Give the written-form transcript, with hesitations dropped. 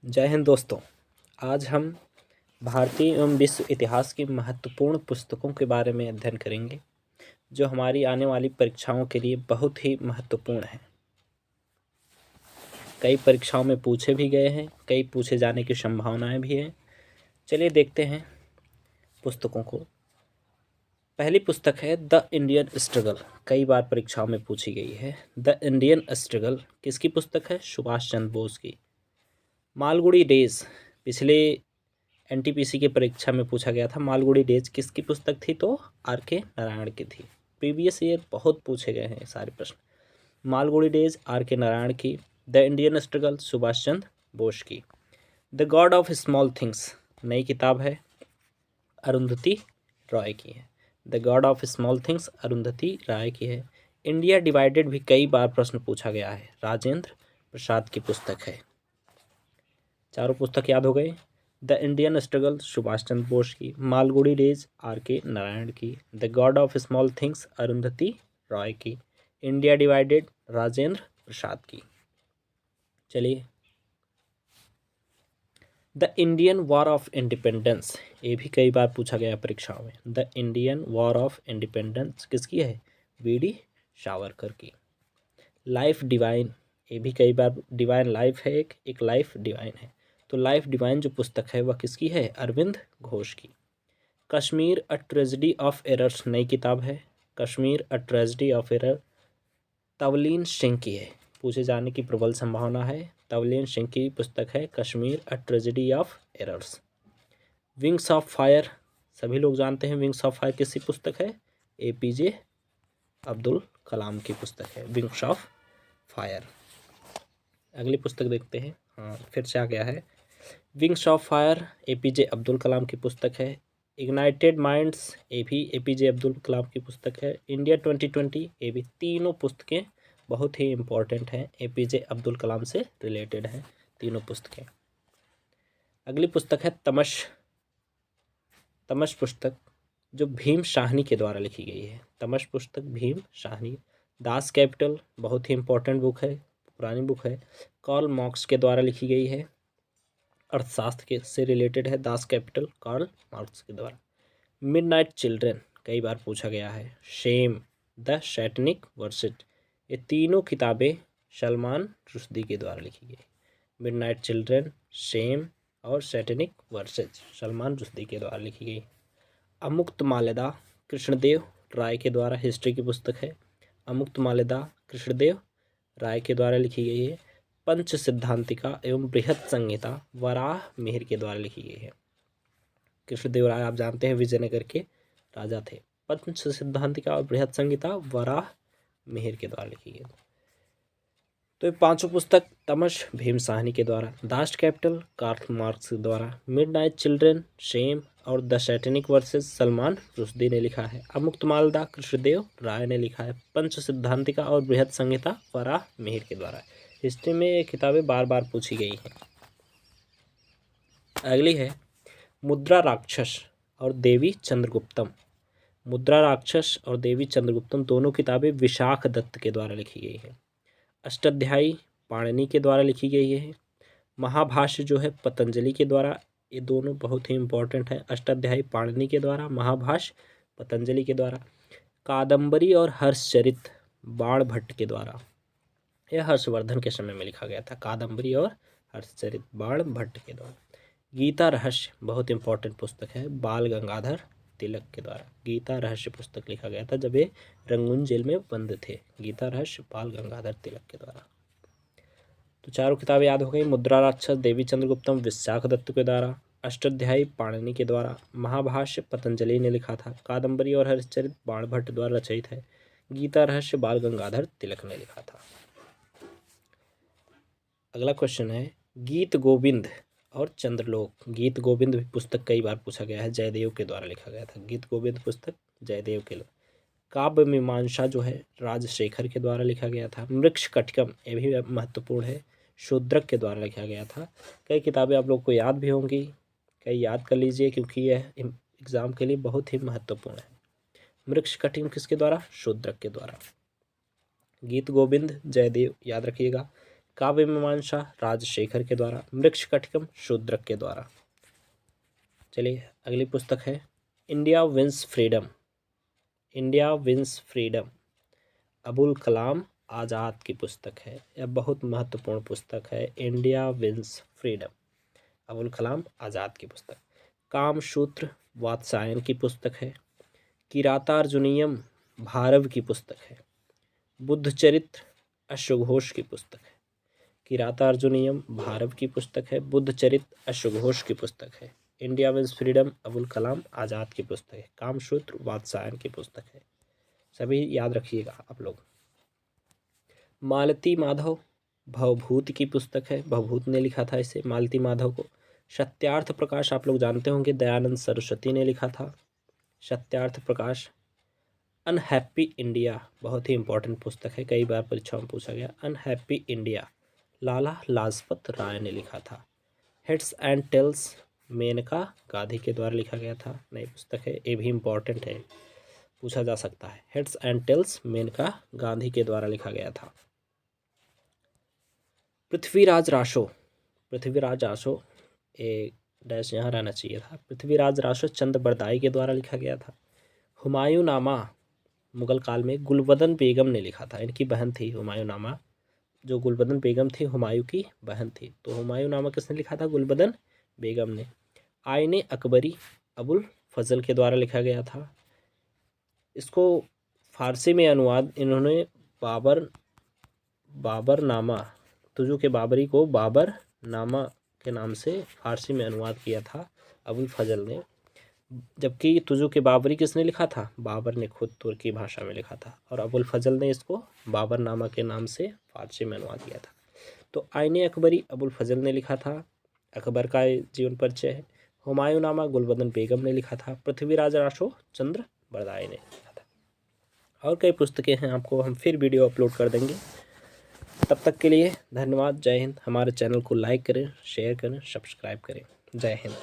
जय हिंद दोस्तों। आज हम भारतीय एवं विश्व इतिहास की महत्वपूर्ण पुस्तकों के बारे में अध्ययन करेंगे जो हमारी आने वाली परीक्षाओं के लिए बहुत ही महत्वपूर्ण हैं। कई परीक्षाओं में पूछे भी गए हैं, कई पूछे जाने की संभावनाएं भी हैं। चलिए देखते हैं पुस्तकों को। पहली पुस्तक है द इंडियन स्ट्रगल। कई बार परीक्षाओं में पूछी गई है। द इंडियन स्ट्रगल किसकी पुस्तक है? सुभाष चंद्र बोस की। मालगुडी डेज, पिछले एनटीपीसी की परीक्षा में पूछा गया था। मालगुडी डेज किसकी पुस्तक थी? तो आर.के. नारायण की थी। प्रीवियस ईयर बहुत पूछे गए हैं सारे प्रश्न। मालगुडी डेज आर.के. नारायण की। The Indian struggle Subhash Chandra Bose की। The God of Small Things नई किताब है, अरुंधति रॉय की है। The God of Small Things Arundhati Rai की है। इंडिया डिवाइडेड भी कई बार प्रश्न पूछा गया है, राजेंद्र प्रसाद की पुस्तक है। चारों पुस्तक याद हो गए। The Indian struggle Subhash Chandra Bose की, मालगुडी डेज आर.के. नारायण की, the God of Small Things Arundhati Roy की, इंडिया डिवाइडेड राजेंद्र प्रसाद की। चलिए, the Indian war of independence, ये भी कई बार पूछा गया परीक्षाओं में। The Indian war of independence किसकी है? वी.डी. सावरकर की। लाइफ डिवाइन, ये भी कई बार, डिवाइन लाइफ है, एक लाइफ डिवाइन है। तो लाइफ डिवाइन जो पुस्तक है वह किसकी है? अरविंद घोष की। कश्मीर अ ट्रेजेडी ऑफ एरर्स नई किताब है। कश्मीर अ tragedy of error Tavleen Singh की है, पूछे जाने की प्रबल संभावना है। तवलीन सिंह की पुस्तक है कश्मीर अ tragedy of errors. Wings of fire, सभी लोग जानते हैं विंग्स ऑफ फायर किसकी पुस्तक है? APJ अब्दुल कलाम की पुस्तक है विंग्स ऑफ फायर। अगली पुस्तक देखते हैं। हाँ, फिर से आ गया है। Wings of Fire APJ Abdul Kalam की पुस्तक है। इग्नाइटेड माइंड्स, ये भी APJ अब्दुल कलाम की पुस्तक है। इंडिया 2020, ये भी, तीनों पुस्तकें बहुत ही इम्पोर्टेंट हैं, APJ अब्दुल कलाम से रिलेटेड हैं तीनों पुस्तकें। अगली पुस्तक है तमश। तमश पुस्तक जो भीम साहनी के द्वारा लिखी गई है। तमश पुस्तक भीम साहनी। दास कैपिटल बहुत ही इम्पोर्टेंट बुक है, पुरानी बुक है, कार्ल मार्क्स के द्वारा लिखी गई है। अर्थशास्त्र के से रिलेटेड है दास कैपिटल, कार्ल मार्क्स के द्वारा। मिडनाइट चिल्ड्रन कई बार पूछा गया है। शेम, द सैटनिक वर्सेट, ये तीनों किताबें सलमान रुश्दी के द्वारा लिखी गई। मिडनाइट चिल्ड्रन, शेम और सैटनिक वर्सेट सलमान रुश्दी के द्वारा लिखी गई। अमुक्त माल्यदा कृष्णदेव राय के द्वारा हिस्ट्री की पुस्तक है। अमुक्त माल्यदा कृष्णदेव राय के द्वारा लिखी गई है। पंच सिद्धांतिका एवं बृहद संहिता वराह मिहिर के द्वारा लिखी गई है। कृष्णदेव राय आप जानते हैं विजयनगर के राजा थे। पंच सिद्धांतिका और बृहद संहिता वराह मिहिर के द्वारा लिखी गई। तो ये पांचों पुस्तक तमश भीम साहनी के द्वारा, दास कैपिटल कार्ल मार्क्स के द्वारा, मिडनाइट चिल्ड्रन शेम और the Satanic versus Salman Rushdie ने लिखा है। अमुक्त माल्यदा कृष्णदेव राय ने लिखा है। पंच सिद्धांतिका और बृहद संहिता वराह मिहिर के द्वारा। हिस्ट्री में ये किताबें बार बार पूछी गई हैं। अगली है मुद्रा राक्षस और देवी चंद्रगुप्तम। मुद्रा राक्षस और देवी चंद्रगुप्तम दोनों किताबें विशाख दत्त के द्वारा लिखी गई है। अष्टाध्यायी पाणिनि के द्वारा लिखी गई है। महाभाष्य जो है पतंजलि के द्वारा, ये दोनों बहुत ही इम्पोर्टेंट है। अष्टाध्यायी पाणिनि के द्वारा, महाभाष्य पतंजलि के द्वारा। कादम्बरी और हर्षचरित बाणभट्ट के द्वारा, यह हर्षवर्धन के समय में लिखा गया था। कादम्बरी और हर्षचरित बाणभट्ट के द्वारा। गीता रहस्य बहुत इंपॉर्टेंट पुस्तक है, बाल गंगाधर तिलक के द्वारा। गीता रहस्य पुस्तक लिखा गया था जब ये रंगून जेल में बंद थे। गीता रहस्य बाल गंगाधर तिलक के द्वारा। तो चारों किताबें याद हो गई। मुद्रा राक्षस देवी चंद्रगुप्तम विशाख दत्त के द्वारा, अष्टाध्यायी पाणिनि के द्वारा, महाभाष्य पतंजलि ने लिखा था, कादम्बरी और हर्षचरित बाणभट्ट द्वारा रचित है, गीता रहस्य बाल गंगाधर तिलक ने लिखा था। अगला क्वेश्चन है गीत गोविंद और चंद्रलोक। गीत गोविंद भी पुस्तक कई बार पूछा गया है, जयदेव के द्वारा लिखा गया था। गीत गोविंद पुस्तक जयदेव के। काव्य मीमांसा जो है राजशेखर के द्वारा लिखा गया था। मृक्ष कटिकम, ये भी महत्वपूर्ण है, शूद्रक के द्वारा लिखा गया था। कई किताबें आप लोग को याद भी होंगी, कई याद कर लीजिए क्योंकि यह एग्जाम के लिए बहुत ही महत्वपूर्ण है। मृक्ष कटिकम किसके द्वारा? शूद्रक के द्वारा। गीत गोविंद जयदेव याद रखिएगा। काव्य मीमांसा राजशेखर के द्वारा, मृच्छकटिकम शूद्रक के द्वारा। चलिए अगली पुस्तक है India wins freedom. India wins freedom Abul Kalam Azad की पुस्तक है। यह बहुत महत्वपूर्ण पुस्तक है। India wins freedom Abul Kalam Azad की पुस्तक। कामसूत्र वात्सायन की पुस्तक है। किरातार्जुनीयम भारव की पुस्तक है। बुद्धचरित्र अश्वघोष की पुस्तक है। किरातार्जुनीयम भारव की पुस्तक है। बुद्धचरित्र अश्वघोष की पुस्तक है। India wins freedom Abul Kalam Azad की पुस्तक है। कामसूत्र वात्सायन की पुस्तक है। सभी याद रखिएगा आप लोग। मालती माधव भवभूत की पुस्तक है। भवभूत ने लिखा था इसे, मालती माधव को। सत्यार्थ प्रकाश आप लोग जानते होंगे, दयानंद सरस्वती ने लिखा था सत्यार्थ प्रकाश। अनहैप्पी इंडिया बहुत ही इंपॉर्टेंट पुस्तक है, कई बार परीक्षा में पूछा गया। अनहैप्पी इंडिया लाला लाजपत राय ने लिखा था। Heads and tails Menaka Gandhi के द्वारा लिखा गया था। नई पुस्तक है, ये भी इम्पॉर्टेंट है, पूछा जा सकता है। Heads and tails Menaka Gandhi के द्वारा लिखा गया था। पृथ्वीराज रासो, पृथ्वीराज रासो एक डैश यहाँ रहना चाहिए था। पृथ्वीराज रासो चंद बरदाई के द्वारा लिखा गया था। हुमायूं नामा मुगल काल में गुलबदन बेगम ने लिखा था। इनकी बहन थी हुमायूं नामा, जो गुलबदन बेगम थी हुमायूं की बहन थी। तो हुमायूं नामा किसने लिखा था? गुलबदन बेगम ने। आईने अकबरी अबुल फजल के द्वारा लिखा गया था। इसको फारसी में अनुवाद इन्होंने बाबर नामा, तुजु के बाबरी को बाबर नामा के नाम से फारसी में अनुवाद किया था अबुल फजल ने। जबकि तुजु के बाबरी किसने लिखा था? बाबर ने खुद तुर्की भाषा में लिखा था, और अबुल फजल ने इसको बाबर नामा के नाम से फारसी में अनुवाद किया था। तो आईने अकबरी अबुल फजल ने लिखा था, अकबर का जीवन परिचय है। हुमायूं नामा गुलबदन बेगम ने लिखा था। पृथ्वीराज रासो चंद्र बरदाई ने लिखा था। और कई पुस्तकें हैं, आपको हम फिर वीडियो अपलोड कर देंगे। तब तक के लिए धन्यवाद। जय हिंद। हमारे चैनल को लाइक करें, शेयर करें, सब्सक्राइब करें। जय हिंद।